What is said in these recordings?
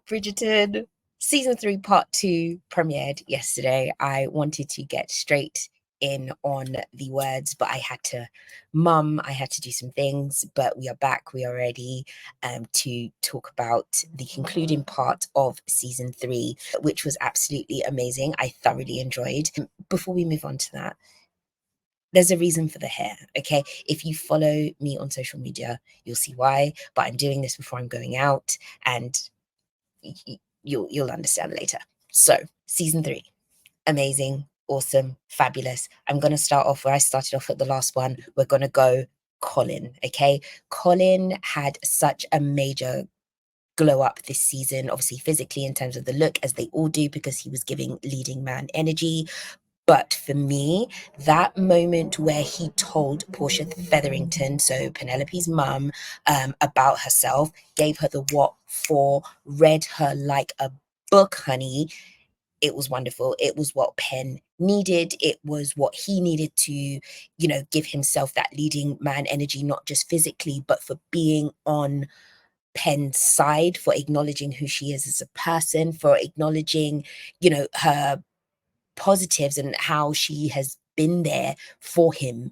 Bridgerton season 3 part 2 premiered yesterday. I wanted to get straight in on the words, but I had to do some things. But we are back. We are ready to talk about the concluding part of season 3, which was absolutely amazing. I thoroughly enjoyed. Before we move on to that, there's a reason for the hair, okay? If you follow me on social media, you'll see why. But I'm doing this before I'm going out, and you'll understand later. So, season 3, amazing, awesome, fabulous. I'm going to start off where I started off at the last one. We're going to go Colin, okay? Colin had such a major glow up this season, obviously physically in terms of the look, as they all do, because he was giving leading man energy. But for me, that moment where he told Portia Featherington, so Penelope's mum, about herself, gave her the what for, read her like a book, honey. It was wonderful. It was what Penn needed. It was what he needed to, give himself that leading man energy, not just physically, but for being on Penn's side, for acknowledging who she is as a person, for acknowledging, her positives and how she has been there for him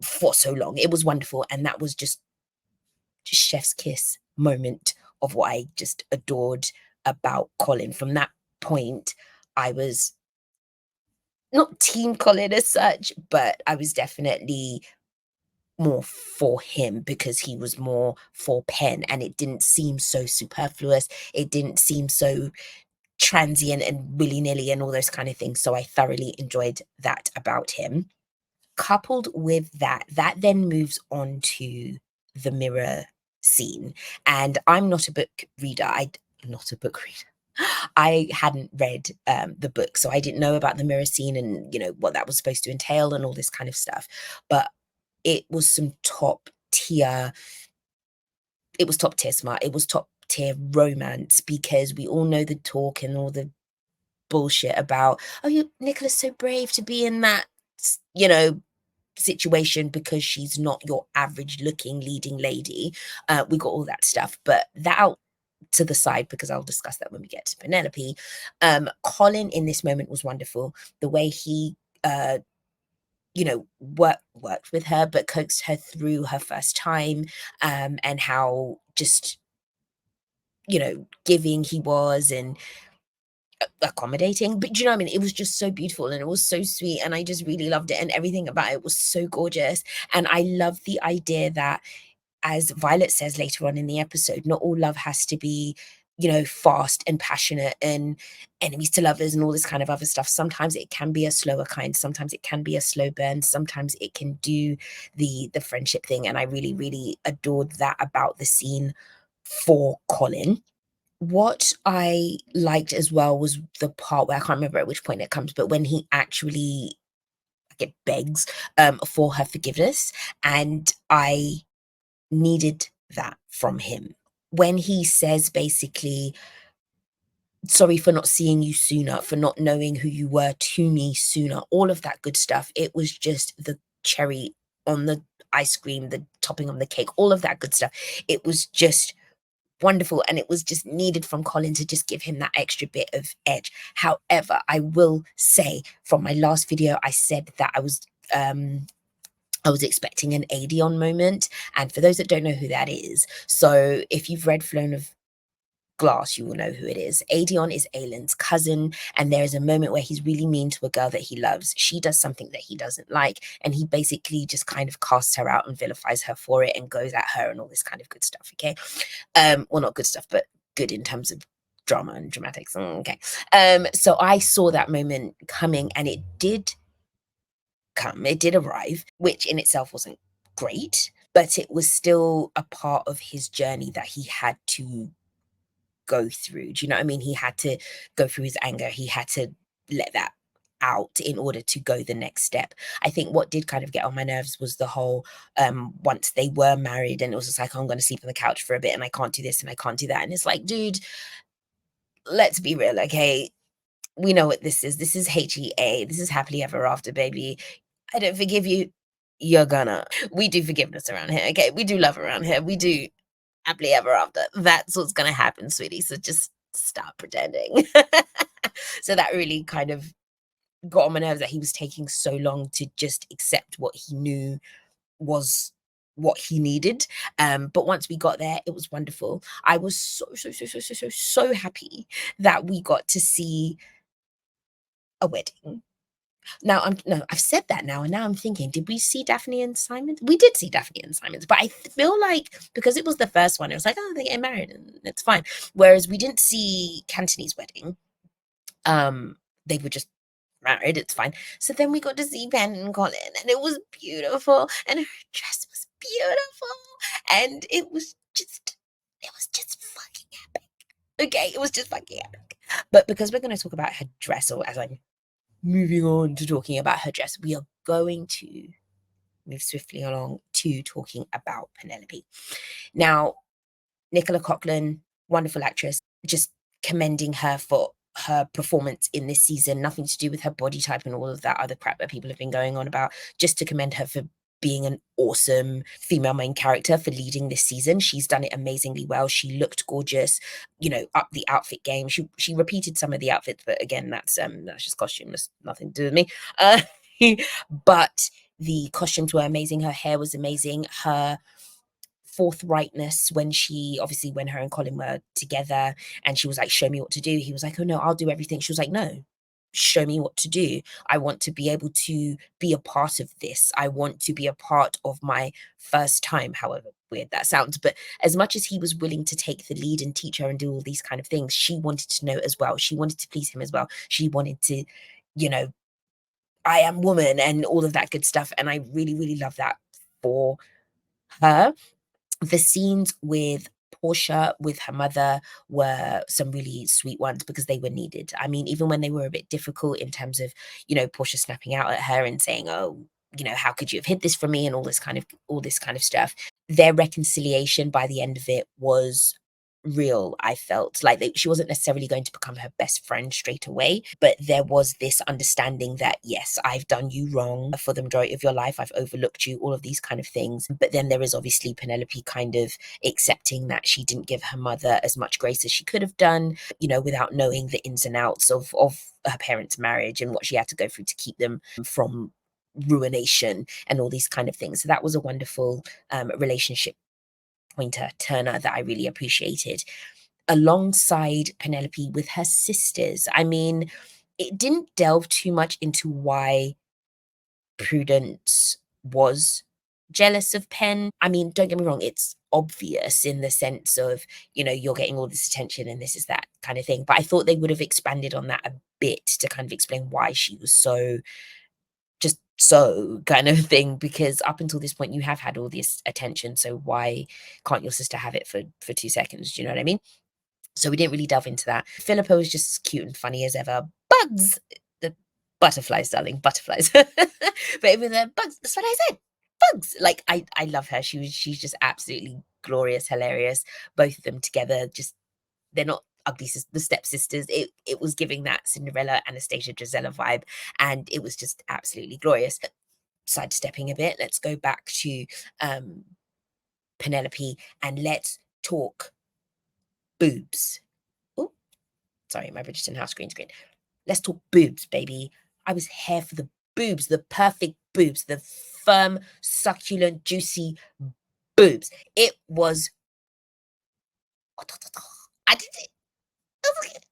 for so long. It was wonderful. And that was just chef's kiss moment of what I just adored about Colin. From that point, I was not team Colin as such, but I was definitely more for him because he was more for Penn, and it didn't seem so superfluous. It didn't seem so transient and willy-nilly and all those kind of things. So I thoroughly enjoyed that about him. Coupled with that then moves on to the mirror scene. And I'm not a book reader. I hadn't read the book, so I didn't know about the mirror scene and what that was supposed to entail and all this kind of stuff. But it was some top tier. It was top tier smart. It was top tier romance, because we all know the talk and all the bullshit about, oh, Nicola's so brave to be in that, situation because she's not your average looking leading lady. We got all that stuff, but that out to the side, because I'll discuss that when we get to Penelope. Colin in this moment was wonderful. The way he worked with her, but coaxed her through her first time, and how just giving he was, and accommodating. But do you know what I mean? It was just so beautiful and it was so sweet, and I just really loved it, and everything about it was so gorgeous. And I love the idea that, as Violet says later on in the episode, not all love has to be fast and passionate and enemies to lovers and all this kind of other stuff. Sometimes it can be a slower kind, sometimes it can be a slow burn, sometimes it can do the friendship thing. And I really, really adored that about the scene for Colin. What I liked as well was the part where, I can't remember at which point it comes, but when he actually, like, it begs for her forgiveness, and I needed that from him. When he says basically, sorry for not seeing you sooner, for not knowing who you were to me sooner, all of that good stuff. It was just the cherry on the ice cream, the topping on the cake, all of that good stuff. It was just wonderful, and it was just needed from Colin to just give him that extra bit of edge. However, I will say, from my last video, I said that I was expecting an Aedion moment, and for those that don't know who that is, so if you've read Flown of Glass, you will know who it is. Aedion is Aelin's cousin, and there is a moment where he's really mean to a girl that he loves. She does something that he doesn't like, and he basically just kind of casts her out and vilifies her for it and goes at her and all this kind of good stuff, okay? Well, not good stuff, but good in terms of drama and dramatics. Okay. So I saw that moment coming, and it did come, it did arrive, which in itself wasn't great, but it was still a part of his journey that he had to go through. Do you know what I mean? He had to go through his anger. He had to let that out in order to go the next step. I think what did kind of get on my nerves was the whole once they were married, and it was just like, oh, I'm going to sleep on the couch for a bit, and I can't do this and I can't do that. And it's like, dude, let's be real, okay? We know what this is. This is HEA. This is happily ever after, baby. I don't forgive you. You're gonna. We do forgiveness around here, okay? We do love around here. We do happily ever after. That's what's gonna happen, sweetie. So just Stop pretending. So that really kind of got on my nerves that he was taking so long to just accept what he knew was what he needed. But once we got there, it was wonderful. I was so happy that we got to see a wedding. Now I'm no, I've said that now, and now I'm thinking, did we see Daphne and Simon? We did see Daphne and Simons, but I feel like because it was the first one, it was like, oh, they're getting married and it's fine. Whereas we didn't see Cantonese wedding. They were just married, it's fine. So then we got to see Ben and Colin, and it was beautiful, and her dress was beautiful, and it was just fucking epic. Okay, it was just fucking epic. But because we're going to talk about her dress, or as I'm moving on to talking about her dress, we are going to move swiftly along to talking about Penelope. Now, Nicola Coughlan, wonderful actress, just commending her for her performance in this season, nothing to do with her body type and all of that other crap that people have been going on about, just to commend her for being an awesome female main character for leading this season. She's done it amazingly well. She looked gorgeous, up the outfit game. She repeated some of the outfits, but again, that's just costume. That's nothing to do with me. Uh, but the costumes were amazing. Her hair was amazing. Her forthrightness when her and Colin were together and she was like, show me what to do. He was like, oh no, I'll do everything. She was like, no, show me what to do. I want to be able to be a part of this. I want to be a part of my first time, however weird that sounds. But as much as he was willing to take the lead and teach her and do all these kind of things, she wanted to know as well. She wanted to please him as well. She wanted to, you know, I am woman and all of that good stuff. And I really, really love that for her. The scenes with Portia with her mother were some really sweet ones because they were needed. I mean, even when they were a bit difficult in terms of, Portia snapping out at her and saying, "Oh, how could you have hid this from me?" and all this kind of stuff. Their reconciliation by the end of it was real. I felt like she wasn't necessarily going to become her best friend straight away, but there was this understanding that yes, I've done you wrong for the majority of your life, I've overlooked you, all of these kind of things. But then there is obviously Penelope kind of accepting that she didn't give her mother as much grace as she could have done, without knowing the ins and outs of her parents' marriage and what she had to go through to keep them from ruination and all these kind of things. So that was a wonderful relationship pointer Turner that I really appreciated, alongside Penelope with her sisters. I mean, it didn't delve too much into why Prudence was jealous of Penn. I mean, don't get me wrong, it's obvious in the sense of, you're getting all this attention and this is that kind of thing. But I thought they would have expanded on that a bit to kind of explain why she was so just so kind of thing, because up until this point you have had all this attention, so why can't your sister have it for 2 seconds? Do you know what I mean? So we didn't really delve into that. Philippa was just as cute and funny as ever. Bugs, the butterflies, darling, butterflies. But even the bugs, that's what I said. Bugs. Like I love her. She's just absolutely glorious, hilarious. Both of them together, just they're not ugly the stepsisters. It was giving that Cinderella, Anastasia, Gisela vibe, and it was just absolutely glorious. Sidestepping a bit, let's go back to Penelope and let's talk boobs. Oh, sorry, my Bridgerton house green screen. Let's talk boobs, baby. I was here for the boobs, the perfect boobs, the firm, succulent, juicy boobs. It was. I did it. It was good.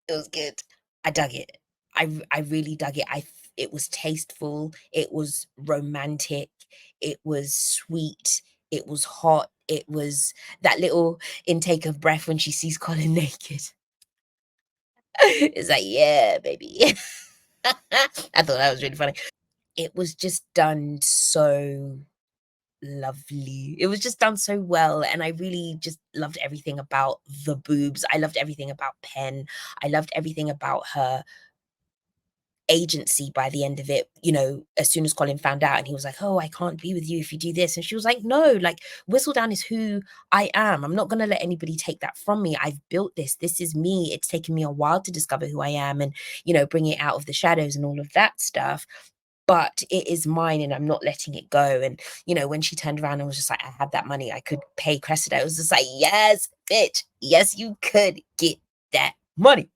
It was good. I dug it. I really dug it. It was tasteful. It was romantic. It was sweet. It was hot. It was that little intake of breath when she sees Colin naked. It's like, yeah, baby. I thought that was really funny. It was just done so lovely. It was just done so well, and I really just loved everything about the boobs. I loved everything about Pen. I loved everything about her agency by the end of it. As soon as Colin found out and he was like, oh, I can't be with you if you do this, and she was like, no, like, Whistledown is who I am. I'm not going to let anybody take that from me. I've built this is me. It's taken me a while to discover who I am and bring it out of the shadows and all of that stuff, but it is mine and I'm not letting it go. And, when she turned around and was just like, I had that money, I could pay Cressida. It was just like, yes, bitch. Yes, you could get that money.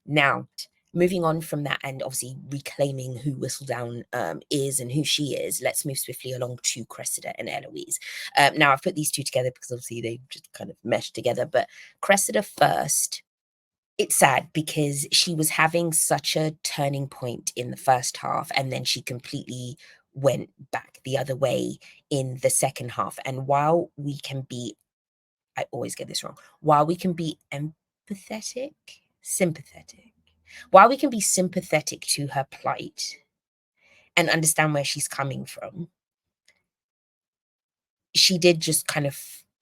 Now, moving on from that and obviously reclaiming who Whistledown is and who she is, let's move swiftly along to Cressida and Eloise. Now, I've put these two together because obviously they just kind of meshed together, but Cressida first. It's sad because she was having such a turning point in the first half, and then she completely went back the other way in the second half. And while we can be, I always get this wrong, while we can be empathetic, sympathetic, while we can be sympathetic to her plight and understand where she's coming from, she did just kind of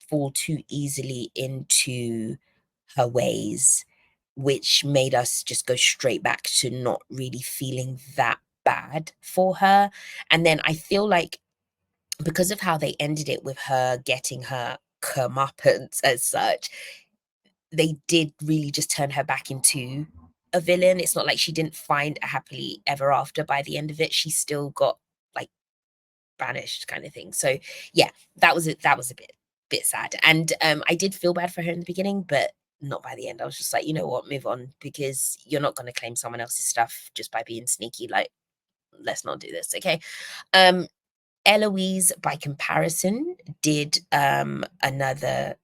fall too easily into her ways, which made us just go straight back to not really feeling that bad for her. And then I feel like because of how they ended it with her getting her comeuppance as such, they did really just turn her back into a villain. It's not like she didn't find a happily ever after by the end of it. She still got like banished kind of thing. So yeah, that was a bit sad. And I did feel bad for her in the beginning, but not by the end. I was just like, you know what, move on, because you're not going to claim someone else's stuff just by being sneaky. Like, let's not do this, okay? Um, Eloise, by comparison, did another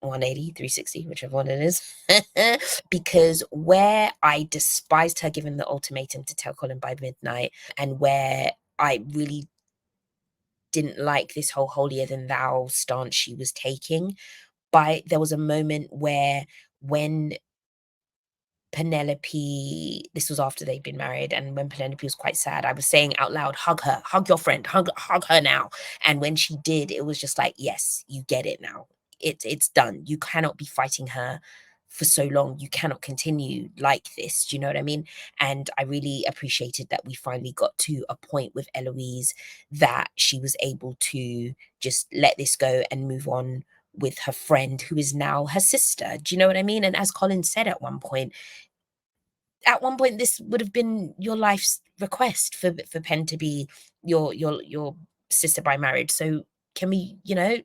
180, 360, whichever one it is. Because where I despised her given the ultimatum to tell Colin by midnight, and where I really didn't like this whole holier than thou stance she was taking, there was a moment where when Penelope, this was after they'd been married, and when Penelope was quite sad, I was saying out loud, hug her, hug your friend, hug her now. And when she did, it was just like, yes, you get it now. It's done. You cannot be fighting her for so long. You cannot continue like this. Do you know what I mean? And I really appreciated that we finally got to a point with Eloise that she was able to just let this go and move on with her friend who is now her sister. Do you know what I mean? And as Colin said at one point this would have been your life's request for Pen to be your sister by marriage. So can we,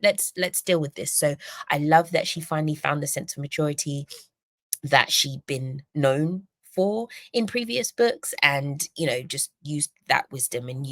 let's deal with this. So I love that she finally found the sense of maturity that she'd been known for in previous books, and just used that wisdom and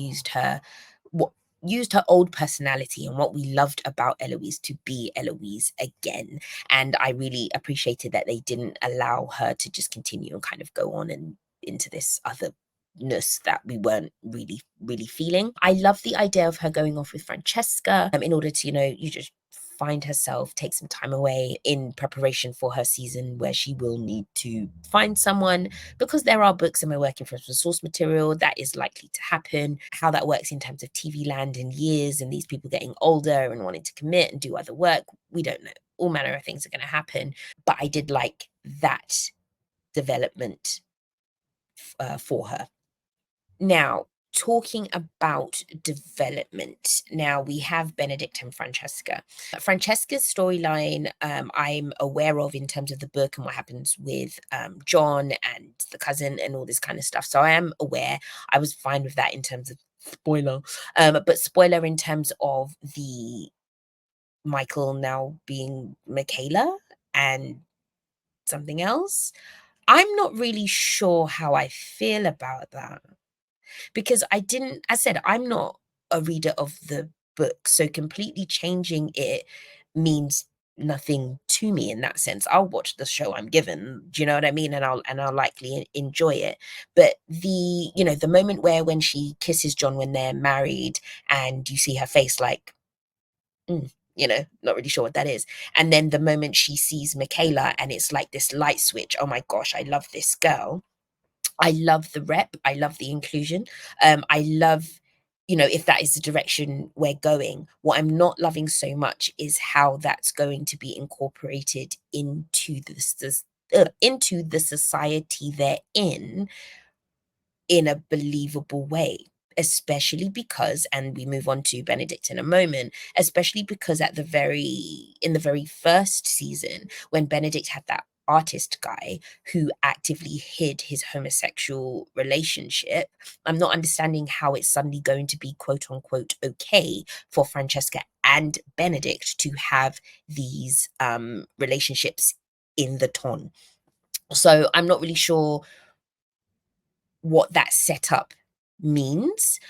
what used her old personality and what we loved about Eloise to be Eloise again. And I really appreciated that they didn't allow her to just continue and kind of go on and into this otherness that we weren't really feeling. I love the idea of her going off with Francesca in order to, you just find herself, take some time away in preparation for her season where she will need to find someone, because there are books and we're working from some source material that is likely to happen. How that works in terms of TV land and years and these people getting older and wanting to commit and do other work, we don't know. All manner of things are going to happen. But I did like that development for her. Now, talking about development, now we have Benedict and Francesca. Francesca's storyline, I'm aware of in terms of the book and what happens with John and the cousin and all this kind of stuff. So I am aware. I was fine with that in terms of spoiler. But spoiler in terms of the Michael now being Michaela and something else. I'm not really sure how I feel about that, because I said, I'm not a reader of the book, so completely changing it means nothing to me in that sense. I'll watch the show I'm given, do you know what I mean? And I'll likely enjoy it. But the moment where when she kisses John when they're married and you see her face like, mm, not really sure what that is. And then the moment she sees Michaela and it's like this light switch, oh my gosh, I love this girl. I love the rep. I love the inclusion. I love, if that is the direction we're going. What I'm not loving so much is how that's going to be incorporated into the society they're in a believable way. Especially because, and we move on to Benedict in a moment, especially because in the very first season, when Benedict had that artist guy who actively hid his homosexual relationship, I'm not understanding how it's suddenly going to be quote unquote okay for Francesca and Benedict to have these relationships in the ton. So I'm not really sure what that setup means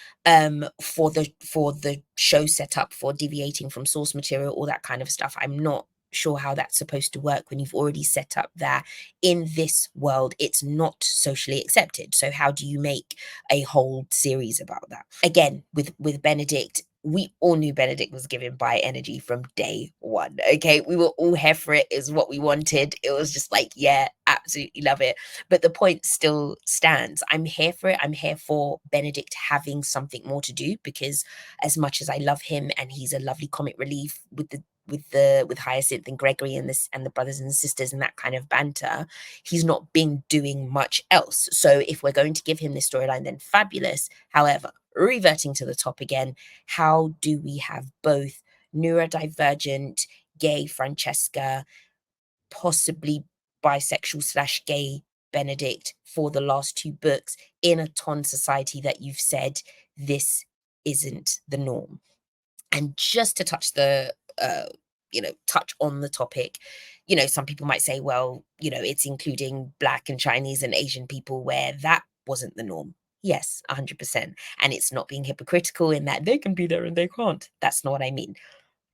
for the show setup, for deviating from source material, all that kind of stuff. I'm not sure how that's supposed to work when you've already set up that in this world it's not socially accepted. So how do you make a whole series about that? Again, with Benedict, we all knew Benedict was given bi energy from day one. Okay, we were all here for it, is what we wanted. It was just like, yeah, absolutely love it. But the point still stands. I'm here for it. I'm here for Benedict having something more to do, because as much as I love him and he's a lovely comic relief with Hyacinth and Gregory and this and the brothers and sisters and that kind of banter, he's not been doing much else. So if we're going to give him this storyline, then fabulous. However, reverting to the top again, how do we have both neurodivergent gay Francesca, possibly bisexual slash gay Benedict for the last two books in a ton society that you've said this isn't the norm? And just to touch the touch on the topic, some people might say, well, it's including Black and Chinese and Asian people where that wasn't the norm. Yes, 100%. And it's not being hypocritical in that they can be there and they can't. That's not what I mean.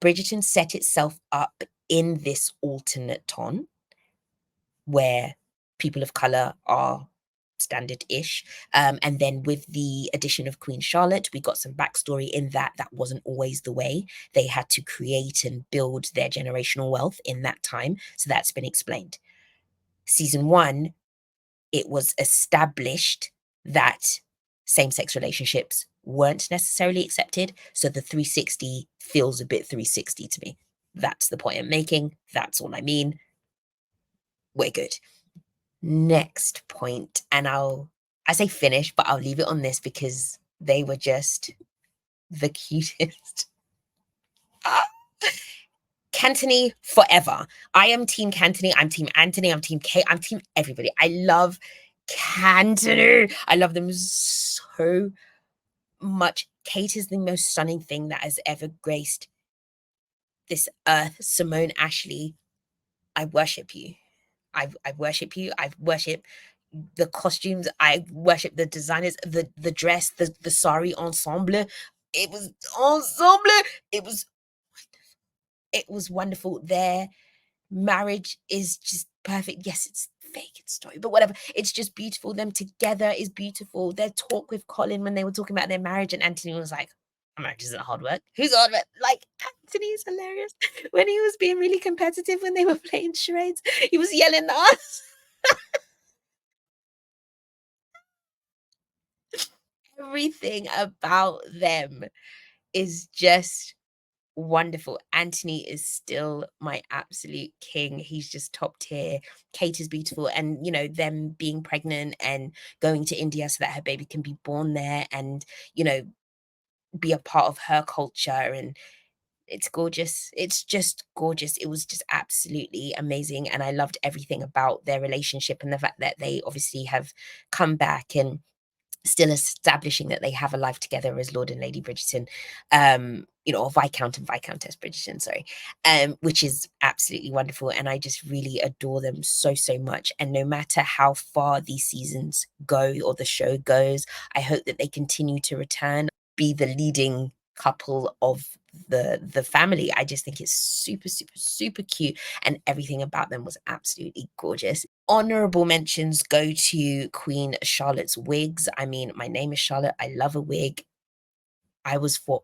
Bridgerton set itself up in this alternate ton where people of color are standard-ish. And then with the addition of Queen Charlotte, we got some backstory in that wasn't always the way. They had to create and build their generational wealth in that time. So that's been explained. Season 1, it was established that same-sex relationships weren't necessarily accepted. So the 360 feels a bit 360 to me. That's the point I'm making. That's all I mean. We're good. Next point, and I say finish, but I'll leave it on this because they were just the cutest. Ah, Cantony forever. I am team Cantony. I'm team Anthony. I'm team Kate. I'm team everybody. I love Cantony. I love them so much. Kate is the most stunning thing that has ever graced this earth. Simone Ashley, I worship you. I worship you. I worship the costumes. I worship the designers, the dress, the sari ensemble. It was ensemble. It was wonderful. Their marriage is just perfect. Yes, it's fake, it's story, but whatever. It's just beautiful. Them together is beautiful. Their talk with Colin when they were talking about their marriage, and Anthony was like, "A marriage isn't hard work. Who's hard work?" Like, Anthony is hilarious. When he was being really competitive when they were playing charades, he was yelling at us. Everything about them is just wonderful. Anthony is still my absolute king. He's just top tier. Kate is beautiful. And, them being pregnant and going to India so that her baby can be born there and, be a part of her culture. And it's gorgeous. It's just gorgeous. It was just absolutely amazing. And I loved everything about their relationship and the fact that they obviously have come back and still establishing that they have a life together as Lord and Lady Bridgerton, or Viscount and Viscountess Bridgerton, sorry, which is absolutely wonderful. And I just really adore them so, so much. And no matter how far these seasons go or the show goes, I hope that they continue to return, be the leading couple of the family. I just think it's super, super, super cute. And everything about them was absolutely gorgeous. Honorable mentions go to Queen Charlotte's wigs. I mean, my name is Charlotte. I love a wig. I was for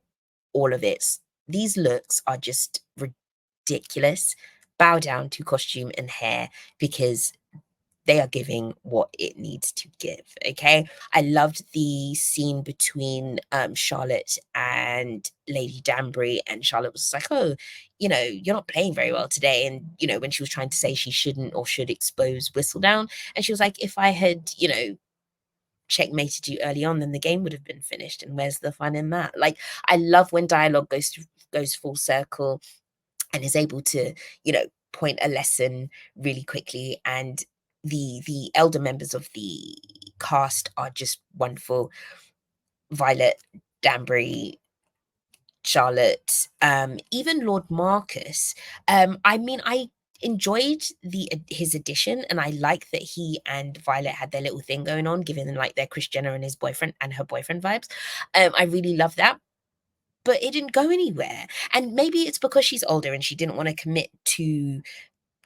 all of it. These looks are just ridiculous. Bow down to costume and hair because they are giving what it needs to give. Okay. I loved the scene between Charlotte and Lady Danbury, and Charlotte was like, oh, you're not playing very well today. And, when she was trying to say she shouldn't or should expose Whistledown, and she was like, if I had, checkmated you early on, then the game would have been finished. And where's the fun in that? Like, I love when dialogue goes full circle and is able to, point a lesson really quickly, and the elder members of the cast are just wonderful. Violet, Danbury, Charlotte, even Lord Marcus. I mean, I enjoyed his addition, and I like that he and Violet had their little thing going on, giving them like their Kris Jenner and his boyfriend and her boyfriend vibes. I really love that, but it didn't go anywhere. And maybe it's because she's older and she didn't want to commit to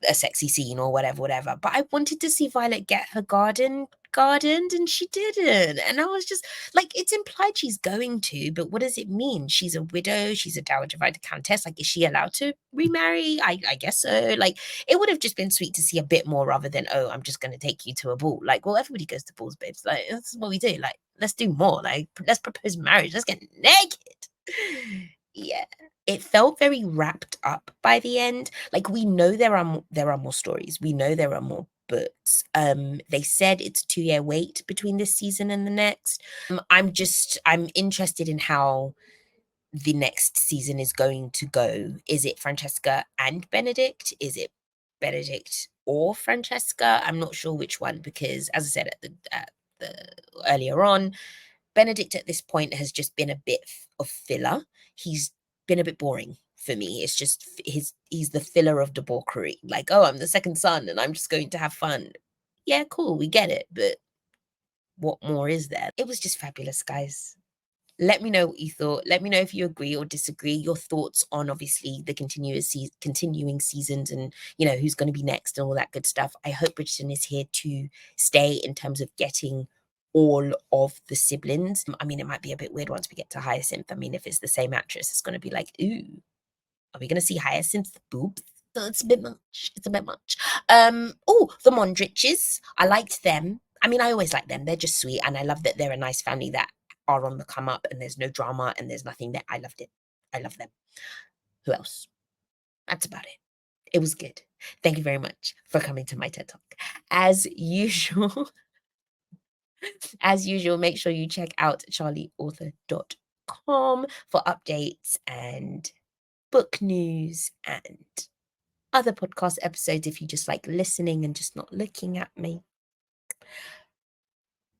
a sexy scene or whatever, whatever. But I wanted to see Violet get her gardened, and she didn't. And I was just like, it's implied she's going to, but what does it mean? She's a widow, she's a dowager countess. Like, is she allowed to remarry? I guess so. Like, it would have just been sweet to see a bit more rather than, oh, I'm just gonna take you to a ball. Like, well, everybody goes to balls, babes. Like, that's what we do. Like, let's do more. Like, let's propose marriage. Let's get naked. Yeah. It felt very wrapped up by the end. Like, we know there are more stories. We know there are more books. They said it's a 2-year wait between this season and the next. I'm interested in how the next season is going to go. Is it Francesca and Benedict? Is it Benedict or Francesca? I'm not sure which one, because as I said at the earlier on, Benedict at this point has just been a bit of filler. He's been a bit boring for me. It's just he's the filler of debauchery. Like, oh, I'm the second son and I'm just going to have fun. Yeah, cool, we get it, but what more is there? It was just fabulous, guys. Let me know what you thought. Let me know if you agree or disagree. Your thoughts on obviously the continuing seasons, and who's going to be next and all that good stuff. I hope Bridgerton is here to stay in terms of getting all of the siblings. I mean, it might be a bit weird once we get to Hyacinth. I mean, if it's the same actress, it's going to be like, ooh, are we going to see Hyacinth boobs? It's a bit much. It's a bit much. Oh, the Mondriches. I liked them. I mean, I always like them. They're just sweet, and I love that they're a nice family that are on the come up, and there's no drama and there's nothing there. I loved it. I love them. Who else? That's about it. It was good. Thank you very much for coming to my TED Talk. As usual, make sure you check out charlieauthor.com for updates and book news and other podcast episodes if you just like listening and just not looking at me.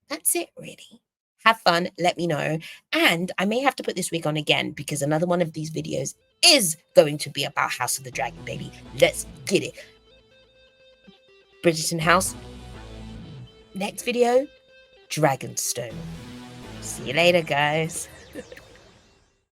That's it, really. Have fun, let me know. And I may have to put this wig on again, because another one of these videos is going to be about House of the Dragon, baby. Let's get it. Bridgerton House. Next video, Dragonstone. See you later, guys.